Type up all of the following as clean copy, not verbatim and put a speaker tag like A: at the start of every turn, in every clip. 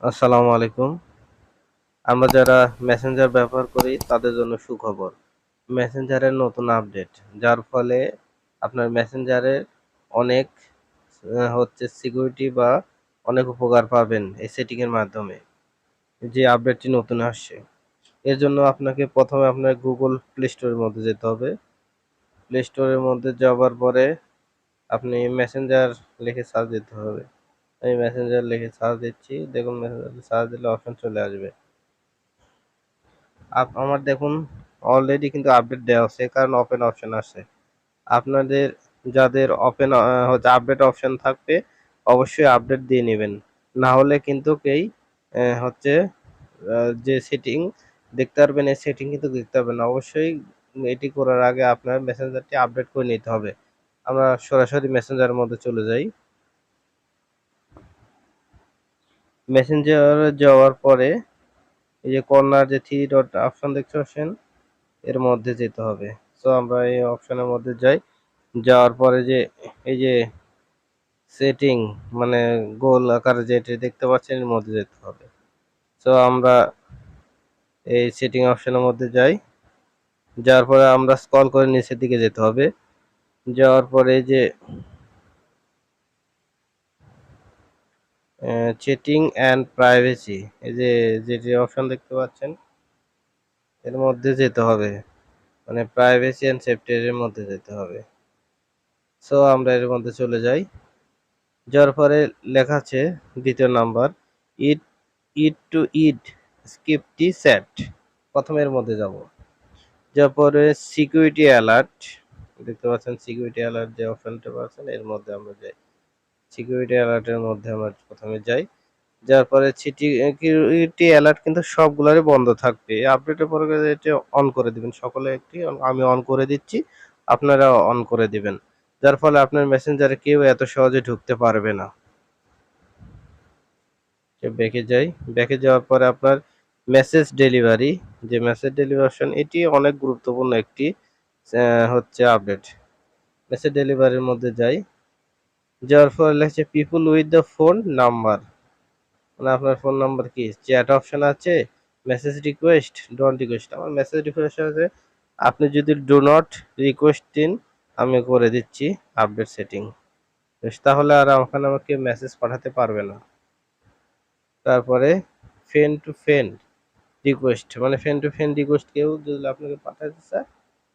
A: আসসালামু আলাইকুম। আমরা যারা মেসেঞ্জার ব্যবহার করি তাদের জন্য সুখবর। মেসেঞ্জারের নতুন আপডেট, যার ফলে আপনার মেসেঞ্জারের অনেক সিকিউরিটি বা অনেক উপকার পাবেন এই সেটিং এর মাধ্যমে। যে আপডেটটি নতুন আসছে। এর জন্য আপনাকে প্রথমে আপনার গুগল প্লে স্টোরের মধ্যে যেতে হবে। প্লে স্টোরের মধ্যে যাওয়ার পরে আপনি মেসেঞ্জার লিখে সার্চ দিতে হবে। আমি মেসেঞ্জার লিখে সার্চ দিচ্ছি। দেখুন মেসেঞ্জার সার্চ দিলে অপশন চলে আসবে। আমার দেখুন অলরেডি কিন্তু আপডেট দেওয়া আছে, কারণ ওপেন অপশন আছে। আপনাদের যাদের ওপেন হচ্ছে আপডেট অপশন থাকবে, অবশ্যই আপডেট দিয়ে নেবেন। না হলে কিন্তু হচ্ছে যে সেটিং দেখতে পারবেন, এই সেটিং কিন্তু দেখতে পারবেন না। অবশ্যই এটি করার আগে আপনার মেসেঞ্জারটি আপডেট করে নিতে হবে। আমরা সরাসরি মেসেঞ্জারের মধ্যে চলে যাই। মেসেঞ্জারে যাওয়ার পরে এই যে কর্নার যে থ্রি ডট অপশন দেখতে পাচ্ছেন, এর মধ্যে যেতে হবে। সো আমরা এই অপশনের মধ্যে যাই। যাওয়ার পরে যে এই যে সেটিং মানে গোল আকারে যেটি দেখতে পাচ্ছেন, এর মধ্যে যেতে হবে। সো আমরা এই সেটিং অপশনের মধ্যে যাই। যাওয়ার পরে আমরা স্ক্রল করে নিচের দিকে যেতে হবে। যাওয়ার পরে যে সেটিং অ্যান্ড প্রাইভেসি, এই যে যেটি অপশন দেখতে পাচ্ছেন, এর মধ্যে যেতে হবে। মানে প্রাইভেসি অ্যান্ড সেফটি এর মধ্যে যেতে হবে। সো আমরা এর মধ্যে চলে যাই। যার পরে লেখা আছে দ্বিতীয় নাম্বার, ইট ইট টু ইট স্কিপটি সেট। প্রথমের মধ্যে যাব। যার পরে সিকিউরিটি অ্যালার্ট দেখতে পাচ্ছেন, সিকিউরিটি অ্যালার্ট যে অপশনটা পাচ্ছেন, এর মধ্যে আমরা যাই। সিকিউরিটি অ্যালার্টের মধ্যে আমরা প্রথমে যাই। যার পরে সিকিউরিটি অ্যালার্ট কিন্তু সবগুলোরই বন্ধ থাকবে। আপডেটের পরে এটি অন করে দিবেন সকলে। আমি অন করে দিচ্ছি, আপনারা অন করে দিবেন। যার ফলে আপনার মেসেঞ্জারে কেউ এত সহজে ঢুকতে পারবে না। ব্যাকে যাই। ব্যাকে যাওয়ার পরে আপনার মেসেজ ডেলিভারি, যে মেসেজ ডেলিভারেশন, এটি অনেক গুরুত্বপূর্ণ একটি আপডেট। মেসেজ ডেলিভারির মধ্যে যাই। যাওয়ার পরে লেখছে পিপুল উইথ দ্য ফোন নাম্বার, মানে আপনার ফোন নাম্বার কি চ্যাট অপশন আছে, মেসেজ রিকোয়েস্ট, ডোন্ট রিকোয়েস্ট। আমার মেসেজ রিকোয়েস্ট আছে। আপনি যদি ডু নট রিকোয়েস্ট দিন, আমি করে দিচ্ছি আপডেট সেটিং। তাহলে আর ওখানে আমাকে মেসেজ পাঠাতে পারবে না। তারপরে ফ্রেন্ড টু ফ্রেন্ড রিকোয়েস্ট, মানে ফ্রেন্ড টু ফ্রেন্ড রিকোয়েস্ট কেউ যদি আপনাকে পাঠাতে চায়,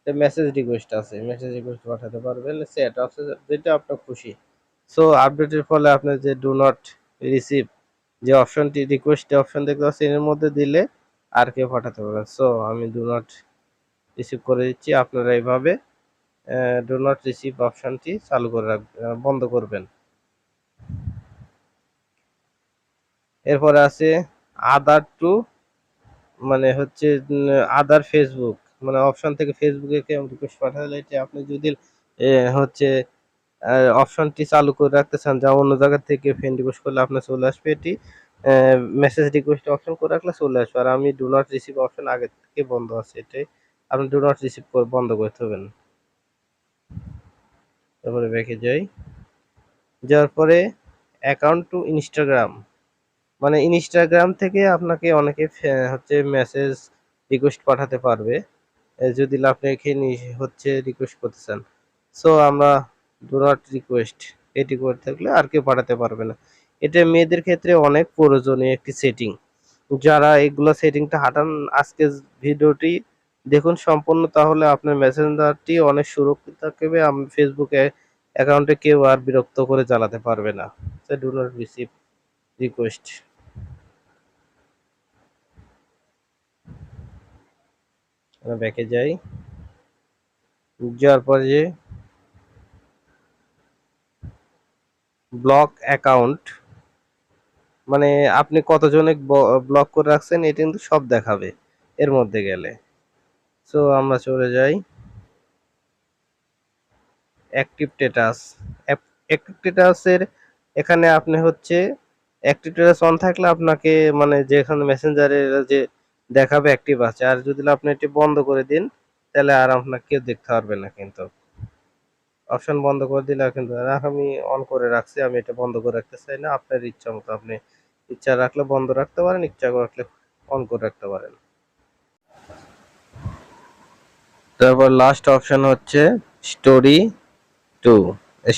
A: মেসেজ রিকোয়েস্ট আছে, মেসেজ রিকোয়েস্ট পাঠাতে পারবেন। চ্যাট আছে, যেটা আপনার খুশি। সো আপডেটের ফলে আপনার যে ডু নট রিসিভ যে অপশনটি, রিকোয়েস্ট অপশন দেখতে পাচ্ছেন, এর মধ্যে দিলে আর কেউ পাঠাতে পারবেন। সো আমি ডু নট রিসিভ করে দিচ্ছি। আপনারা এইভাবে ডু নট রিসিভ অপশনটি চালু করে রাখবেন, বন্ধ করবেন। এরপরে আছে আদার টু, মানে আদার ফেসবুক, মানে অপশন থেকে ফেসবুকে কেউ রিকোয়েস্ট পাঠালে, এটা আপনি যদি এ, হচ্ছে অপশনটি চালু করে রাখতে চান, যা অন্য জায়গা থেকে ফ্রেন্ড রিকোয়েস্ট করলে আপনার চলে আসবে, এটি মেসেজ রিকোয়েস্ট অপশন করে রাখলে চলে আসবে। আর আমি ডু নট রিসিভ অপশন আগে থেকে বন্ধ আছে, এটাই আপনি ডু নট রিসিভ বন্ধ করতে হবেন। তারপরে ব্যাকে যাই। যাওয়ার পরে অ্যাকাউন্ট টু ইনস্টাগ্রাম, মানে ইনস্টাগ্রাম থেকে আপনাকে অনেকে মেসেজ রিকোয়েস্ট পাঠাতে পারবে, যদি আপনি এখানে রিকোয়েস্ট করতে চান। সো আমরা ডু নট রিকোয়েস্ট এটি করে থাকলে আর কেউ পাঠাতে পারবে না। এটা মেয়েদের ক্ষেত্রে অনেক প্রয়োজনীয় একটি সেটিং। যারা এগুলো সেটিংটা হাটান, আজকে ভিডিওটি দেখুন সম্পূর্ণ, তাহলে আপনার মেসেঞ্জারটি অনেক সুরক্ষিত থাকবে। ফেসবুকে অ্যাকাউন্টে কেউ আর বিরক্ত করে চালাতে পারবে না। Do not receive request. ব্যাকে যাই। যাওয়ার পরে যে ব্লক অ্যাকাউন্ট, মানে আপনি কতজনে ব্লক করে রাখছেন, এটা কিন্তু সব দেখাবে এর মধ্যে গেলে। সো আমরা চলে যাই অ্যাক্টিভ স্ট্যাটাস। অ্যাক্টিভ স্ট্যাটাসের এখানে আপনি অ্যাক্টিভ স্ট্যাটাস অন থাকলে আপনাকে, মানে যেখানে মেসেঞ্জারে যে দেখাবে অ্যাক্টিভ আছে, আর যদি আপনি এটি বন্ধ করে দিন, তাহলে আর আপনাকে কেউ দেখতে পারবে না। কিন্তু অপশন বন্ধ করে দিলে কিন্তু, আর আমি অন করে রাখছি, আমি এটা বন্ধ করে রাখতে চাই না। আপনার ইচ্ছা মতো আপনি ইচ্ছা রাখলে বন্ধ রাখতে পারেন, ইচ্ছা রাখলে অন করে রাখতে পারেন। তারপর লাস্ট অপশন হচ্ছে স্টোরি টু।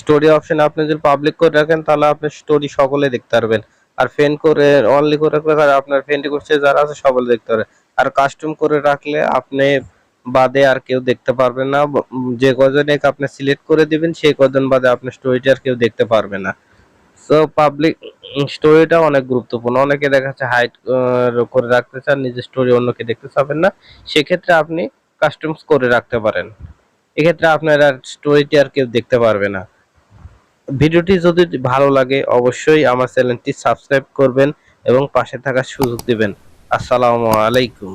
A: স্টোরি অপশনে আপনি যদি পাবলিক করে রাখেন তাহলে আপনার স্টোরি সকলে দেখতে পারবেন, আর ফ্রেন্ড করে অনলি করে রাখলে তাহলে আপনার ফ্রেন্ড করছে যারা আছে সকলে দেখতে পারে। আর কাস্টম করে রাখলে আপনি বাদে আর কেউ দেখতে পারবে না, যে কজনে আপনি সিলেক্ট করে দিবেন সেই কজন বাদে আপনার স্টোরিটা আর কেউ দেখতে পারবে না। সো পাবলিক স্টোরিটা অনেক গুরুত্বপূর্ণ। অনেকে দেখা যাচ্ছে হাইড করে রাখতে চান, নিজের স্টোরি অন্যকে দেখতে চাবেন না, সেক্ষেত্রে আপনি কাস্টমস করে রাখতে পারেন। এক্ষেত্রে আপনার আর স্টোরিটি আর কেউ দেখতে পারবে না। ভিডিওটি যদি ভালো লাগে অবশ্যই আমার চ্যানেলটি সাবস্ক্রাইব করবেন এবং পাশে থাকার সুযোগ দিবেন। আসসালামু আলাইকুম।